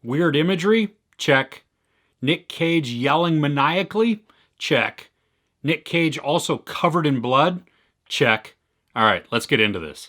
Weird imagery? Check. Nick Cage yelling maniacally? Check. Nick Cage also covered in blood? Check. All right, let's get into this.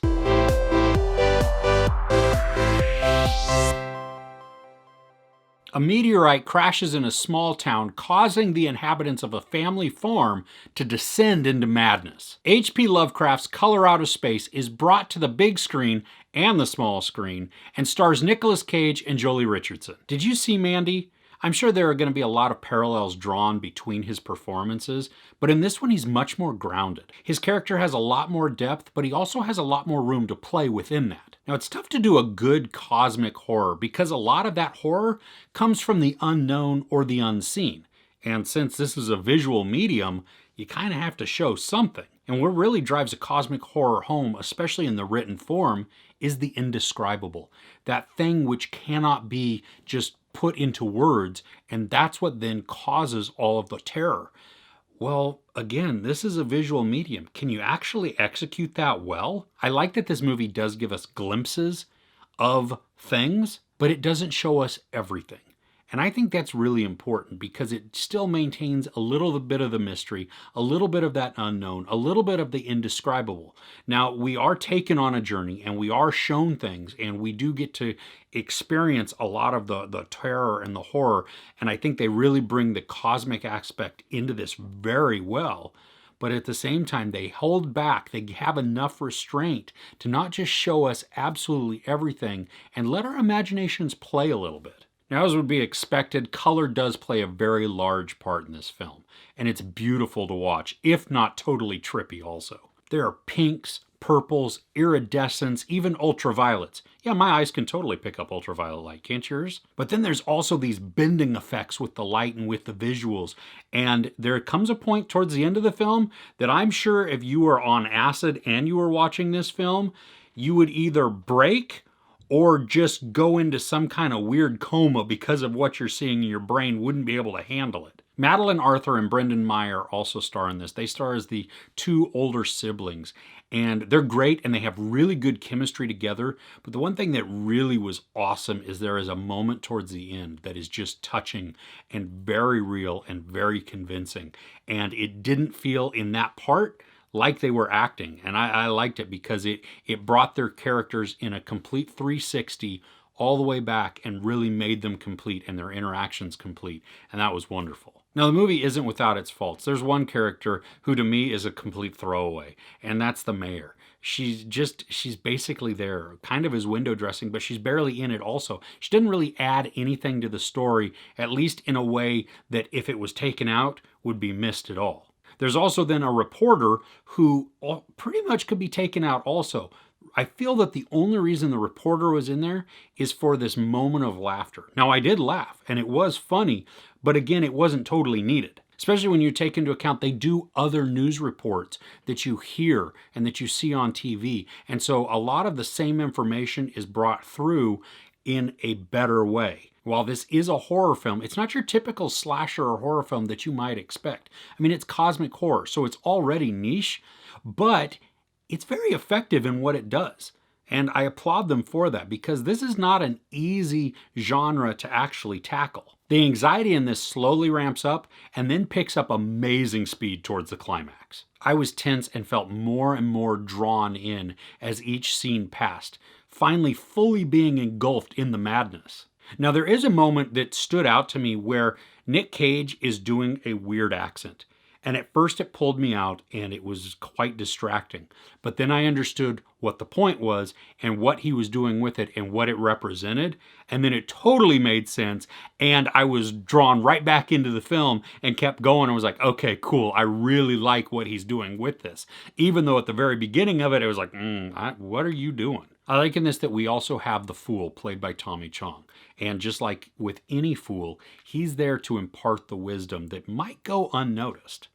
A meteorite crashes in a small town, causing the inhabitants of a family farm to descend into madness. H.P. Lovecraft's Color Out of Space is brought to the big screen and the small screen and stars Nicolas Cage and Jolie Richardson. Did you see Mandy? I'm sure there are going to be a lot of parallels drawn between his performances, but in this one he's much more grounded. His character has a lot more depth, but he also has a lot more room to play within that. Now, it's tough to do a good cosmic horror because a lot of that horror comes from the unknown or the unseen. And since this is a visual medium, you kind of have to show something. And what really drives a cosmic horror home, especially in the written form, is the indescribable. That thing which cannot be just put into words, and that's what then causes all of the terror. Well, again, this is a visual medium. Can you actually execute that well? I like that this movie does give us glimpses of things, but it doesn't show us everything. And I think that's really important because it still maintains a little bit of the mystery, a little bit of that unknown, a little bit of the indescribable. Now, we are taken on a journey and we are shown things and we do get to experience a lot of the terror and the horror. And I think they really bring the cosmic aspect into this very well. But at the same time, they hold back. They have enough restraint to not just show us absolutely everything and let our imaginations play a little bit. Now, as would be expected, color does play a very large part in this film, and it's beautiful to watch, if not totally trippy also. There are pinks, purples, iridescence, even ultraviolets. Yeah, my eyes can totally pick up ultraviolet light, can't yours? But then there's also these bending effects with the light and with the visuals, and there comes a point towards the end of the film that I'm sure if you were on acid and you were watching this film, you would either break or just go into some kind of weird coma because of what you're seeing in your brain wouldn't be able to handle it. Madeline Arthur and Brendan Meyer also star in this. They star as the two older siblings, and they're great and they have really good chemistry together. But the one thing that really was awesome is there is a moment towards the end that is just touching and very real and very convincing. And it didn't feel in that part like they were acting, and I liked it because it brought their characters in a complete 360 all the way back and really made them complete and their interactions complete, and that was wonderful. Now, the movie isn't without its faults. There's one character who to me is a complete throwaway, and that's the mayor. She's basically there, kind of as window dressing, but she's barely in it also. She didn't really add anything to the story, at least in a way that if it was taken out, would be missed at all. There's also then a reporter who pretty much could be taken out also. I feel that the only reason the reporter was in there is for this moment of laughter. Now, I did laugh, and it was funny, but again, it wasn't totally needed. Especially when you take into account they do other news reports that you hear and that you see on TV. And so a lot of the same information is brought through in a better way. While this is a horror film, it's not your typical slasher or horror film that you might expect. I mean, it's cosmic horror, so it's already niche, but it's very effective in what it does. And I applaud them for that because this is not an easy genre to actually tackle. The anxiety in this slowly ramps up and then picks up amazing speed towards the climax. I was tense and felt more and more drawn in as each scene passed, finally fully being engulfed in the madness. Now, there is a moment that stood out to me where Nick Cage is doing a weird accent. And at first it pulled me out and it was quite distracting. But then I understood what the point was and what he was doing with it and what it represented. And then it totally made sense. And I was drawn right back into the film and kept going. I was like, okay, cool. I really like what he's doing with this. Even though at the very beginning of it, it was like, what are you doing? I like in this that we also have the Fool, played by Tommy Chong. And just like with any fool, he's there to impart the wisdom that might go unnoticed.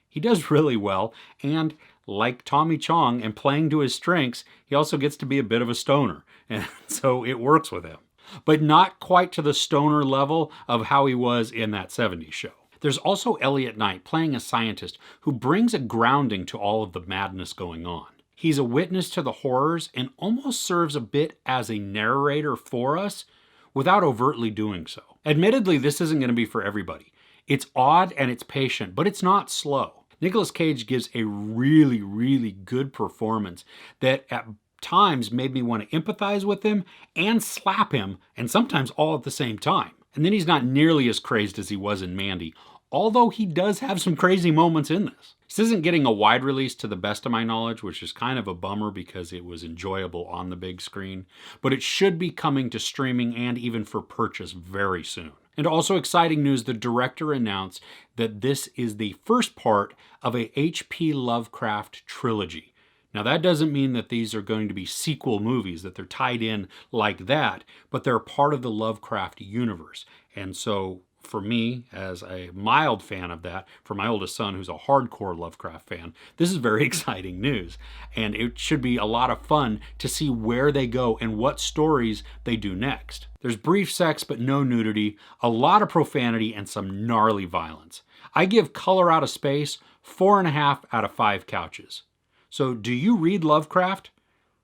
He does really well, and like Tommy Chong and playing to his strengths, he also gets to be a bit of a stoner, and so it works with him. But not quite to the stoner level of how he was in that 70s show. There's also Elliot Knight playing a scientist who brings a grounding to all of the madness going on. He's a witness to the horrors and almost serves a bit as a narrator for us, without overtly doing so. Admittedly, this isn't going to be for everybody. It's odd and it's patient, but it's not slow. Nicolas Cage gives a really, really good performance that at times made me want to empathize with him and slap him, and sometimes all at the same time. And then he's not nearly as crazed as he was in Mandy, although he does have some crazy moments in this. This isn't getting a wide release to the best of my knowledge, which is kind of a bummer because it was enjoyable on the big screen, but it should be coming to streaming and even for purchase very soon. And also exciting news, the director announced that this is the first part of a H.P. Lovecraft trilogy. Now that doesn't mean that these are going to be sequel movies, that they're tied in like that, but they're part of the Lovecraft universe. And so for me, as a mild fan of that, for my oldest son who's a hardcore Lovecraft fan, this is very exciting news. And it should be a lot of fun to see where they go and what stories they do next. There's brief sex but no nudity, a lot of profanity, and some gnarly violence. I give Color Out of Space 4.5 out of 5 couches. So do you read Lovecraft?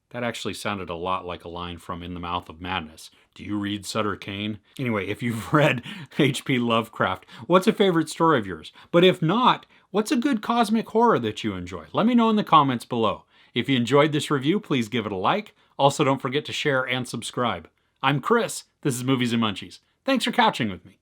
That actually sounded a lot like a line from In the Mouth of Madness. Do you read Sutter Kane? Anyway, if you've read H.P. Lovecraft, what's a favorite story of yours? But if not, what's a good cosmic horror that you enjoy? Let me know in the comments below. If you enjoyed this review, please give it a like. Also, don't forget to share and subscribe. I'm Chris. This is Movies and Munchies. Thanks for couching with me.